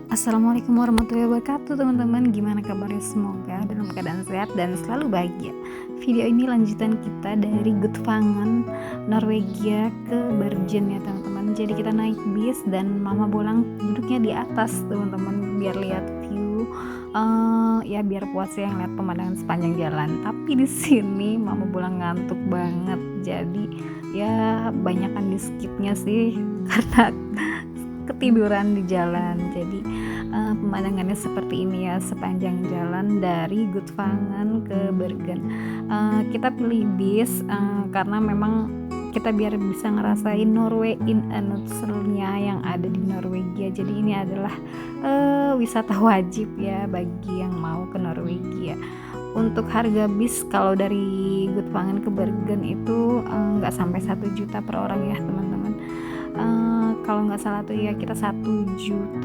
Assalamualaikum warahmatullahi wabarakatuh teman-teman. Gimana kabarnya? Semoga dalam keadaan sehat dan selalu bahagia. Video ini lanjutan kita dari Gudvangen, Norwegia ke Bergen ya teman-teman. Jadi kita naik bis dan Mama Bolang duduknya di atas teman-teman, biar lihat view, ya biar puas ya ngeliat pemandangan sepanjang jalan. Tapi di sini Mama Bolang ngantuk banget, jadi ya banyakan di skipnya sih karena ketiduran di jalan. Jadi pemandangannya seperti ini ya sepanjang jalan dari Gudvangen ke Bergen. Kita pilih bis karena memang kita biar bisa ngerasain Norway in a nutshell-nya yang ada di Norwegia. Jadi ini adalah wisata wajib ya bagi yang mau ke Norwegia. Untuk harga bis kalau dari Gudvangen ke Bergen itu nggak sampai 1 juta per orang ya teman-teman. Kalau nggak salah tuh ya kita 1.500.000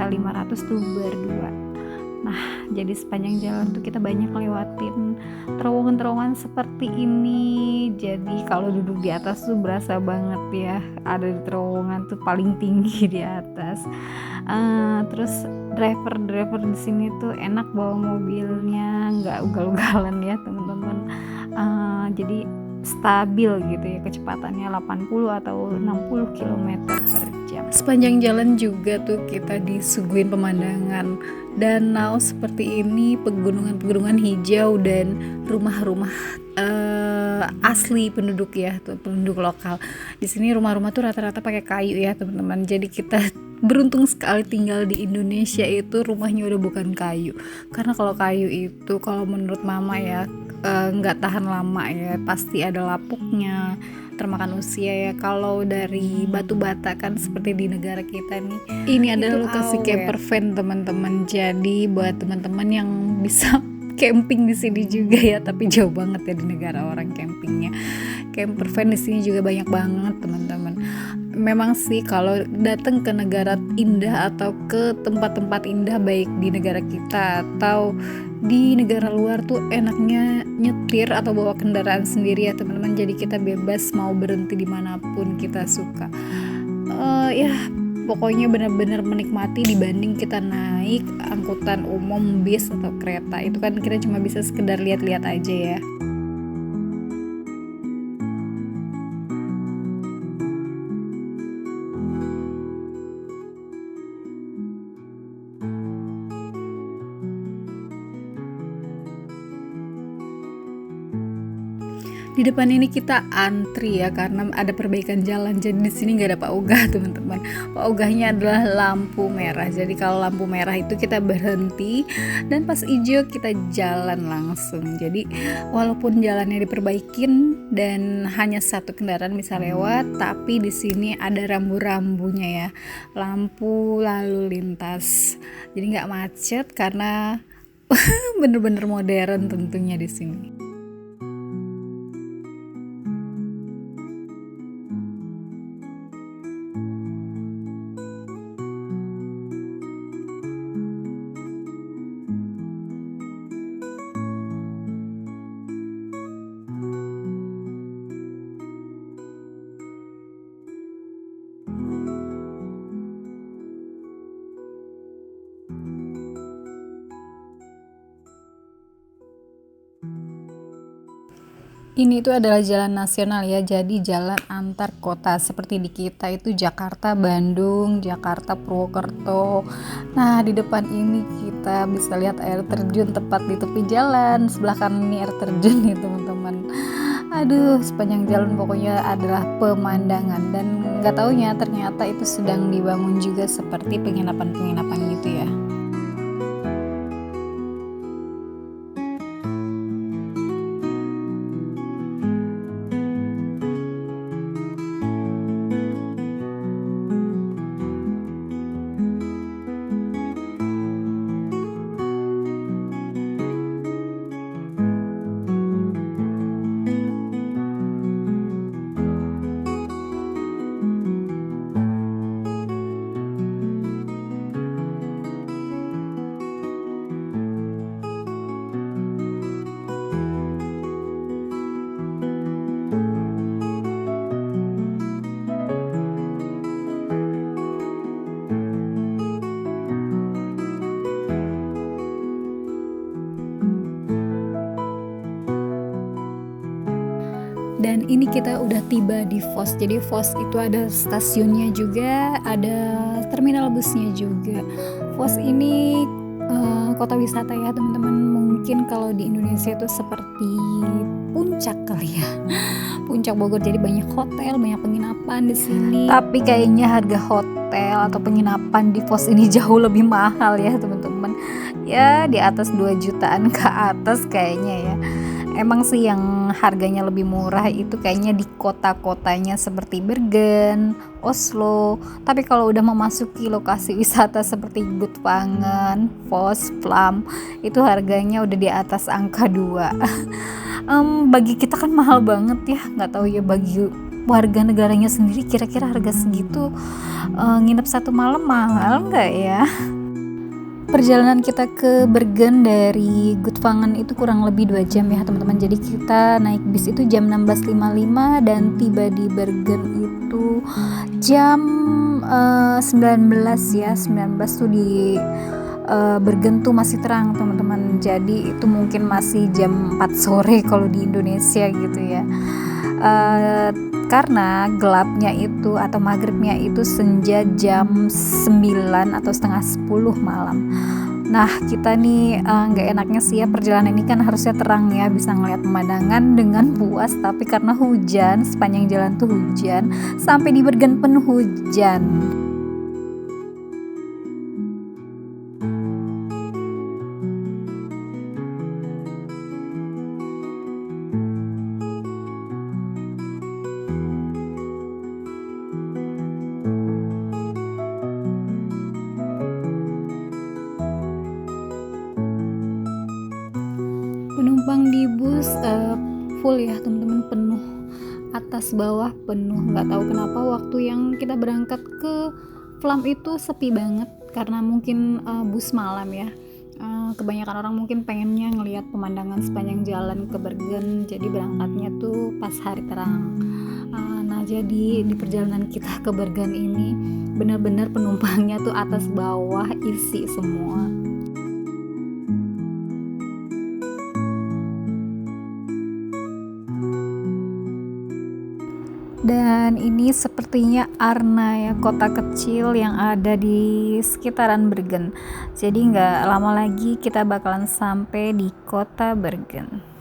tuh berdua. Nah, jadi sepanjang jalan tuh kita banyak lewatin terowongan-terowongan seperti ini. Jadi kalau duduk di atas tuh berasa banget ya ada di terowongan tuh paling tinggi di atas. Terus driver di sini tuh enak bawa mobilnya, nggak ugal-ugalan ya teman-teman. Jadi stabil gitu ya, kecepatannya 80 atau 60 km per jam. Sepanjang jalan juga tuh kita disuguhin pemandangan danau seperti ini, pegunungan-pegunungan hijau dan rumah-rumah asli penduduk ya, tuh penduduk lokal. Di sini rumah-rumah tuh rata-rata pakai kayu ya teman-teman. Jadi kita beruntung sekali tinggal di Indonesia itu rumahnya udah bukan kayu. Karena kalau kayu itu kalau menurut mama ya nggak tahan lama ya, pasti ada lapuknya, termakan usia ya. Kalau dari batu bata kan seperti di negara kita nih, ini adalah lokasi camper van teman-teman. Jadi buat teman-teman yang bisa camping di sini juga ya, tapi jauh banget ya di negara orang campingnya. Camper van di sini juga banyak banget teman-teman. Memang sih kalau datang ke negara indah atau ke tempat-tempat indah baik di negara kita atau di negara luar tuh enaknya nyetir atau bawa kendaraan sendiri ya teman-teman. Jadi kita bebas mau berhenti dimanapun kita suka. Ya pokoknya benar-benar menikmati dibanding kita naik angkutan umum, bis atau kereta. Itu kan kita cuma bisa sekedar lihat-lihat aja ya. Di depan ini kita antri ya karena ada perbaikan jalan. Jadi di sini nggak ada Pak Ogah teman-teman. Pak Ogahnya adalah lampu merah. Jadi kalau lampu merah itu kita berhenti dan pas hijau kita jalan langsung. Jadi walaupun jalannya diperbaikin dan hanya satu kendaraan bisa lewat, tapi di sini ada rambu-rambunya ya, lampu lalu lintas. Jadi nggak macet karena bener-bener modern tentunya di sini. Ini itu adalah jalan nasional ya, jadi jalan antar kota seperti di kita itu Jakarta, Bandung, Jakarta, Purwokerto. Nah di depan ini kita bisa lihat air terjun tepat di tepi jalan, sebelah kanan ini air terjun nih teman-teman. Aduh sepanjang jalan pokoknya adalah pemandangan dan nggak taunya ternyata itu sedang dibangun juga seperti penginapan-penginapan gitu ya. ini kita udah tiba di Vos. Jadi Vos itu ada stasiunnya juga, ada terminal busnya juga. Vos ini kota wisata ya teman-teman. Mungkin kalau di Indonesia itu seperti puncak kali ya. Puncak Bogor, jadi banyak hotel, banyak penginapan di sini. Tapi kayaknya harga hotel atau penginapan di Vos ini jauh lebih mahal ya teman-teman. Ya di atas 2 jutaan ke atas kayaknya ya. Emang sih yang harganya lebih murah itu kayaknya di kota-kotanya seperti Bergen, Oslo. Tapi kalau udah memasuki lokasi wisata seperti Gudvangen, Vos, Vlam, itu harganya udah di atas angka 2. Bagi kita kan mahal banget ya, nggak tahu ya bagi warga negaranya sendiri kira-kira harga segitu nginep 1 malam mahal nggak ya? Perjalanan kita ke Bergen dari Gudvangen itu kurang lebih 2 jam ya teman-teman. Jadi kita naik bis itu jam 16.55 dan tiba di Bergen itu jam 19 ya. 19 tuh di Bergen tuh masih terang teman-teman. Jadi itu mungkin masih jam 4 sore kalau di Indonesia gitu ya. Karena gelapnya itu atau maghribnya itu senja jam 9 atau setengah 10 malam. Nah kita nih nggak enaknya sih ya, perjalanan ini kan harusnya terang ya, bisa ngeliat pemandangan dengan puas. Tapi karena hujan, sepanjang jalan tuh hujan, sampai di Bergen pun hujan. Penumpang di bus full ya teman-teman, penuh atas bawah penuh. Nggak tahu kenapa waktu yang kita berangkat ke Vlam itu sepi banget karena mungkin bus malam ya. Kebanyakan orang mungkin pengennya ngelihat pemandangan sepanjang jalan ke Bergen, jadi berangkatnya tuh pas hari terang. Nah jadi di perjalanan kita ke Bergen ini benar-benar penumpangnya tuh atas bawah isi semua. Dan ini sepertinya Arna ya, kota kecil yang ada di sekitaran Bergen. Jadi nggak lama lagi kita bakalan sampai di kota Bergen.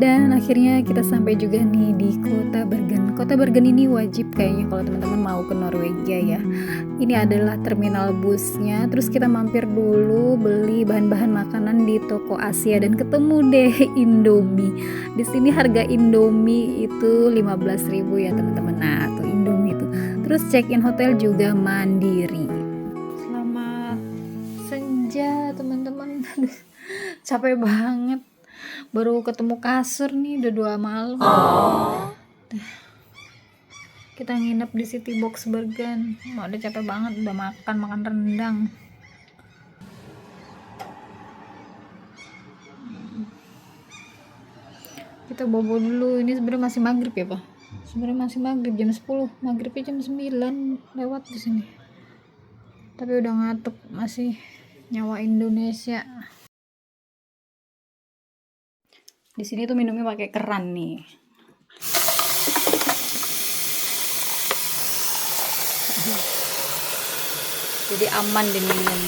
Dan akhirnya kita sampai juga nih di kota Bergen. Kota Bergen ini wajib kayaknya kalau teman-teman mau ke Norwegia ya. Ini adalah terminal busnya. Terus kita mampir dulu beli bahan-bahan makanan di toko Asia dan ketemu deh Indomie. Di sini harga Indomie itu 15.000 ya teman-teman. Nah, tuh Indomie itu. Terus check-in hotel juga mandiri. Selamat senja teman-teman. Capek banget. Baru ketemu kasur nih udah 2 malam. Kita nginep di City Box Bergen. Udah capek banget, udah makan rendang. Kita bobo dulu. Ini sebenarnya masih maghrib ya Pak? Sebenarnya masih maghrib jam 10. Maghribnya jam 9 lewat di sini. Tapi udah ngantuk, masih nyawa Indonesia. Di sini tuh minumnya pakai keran nih. Jadi aman diminum.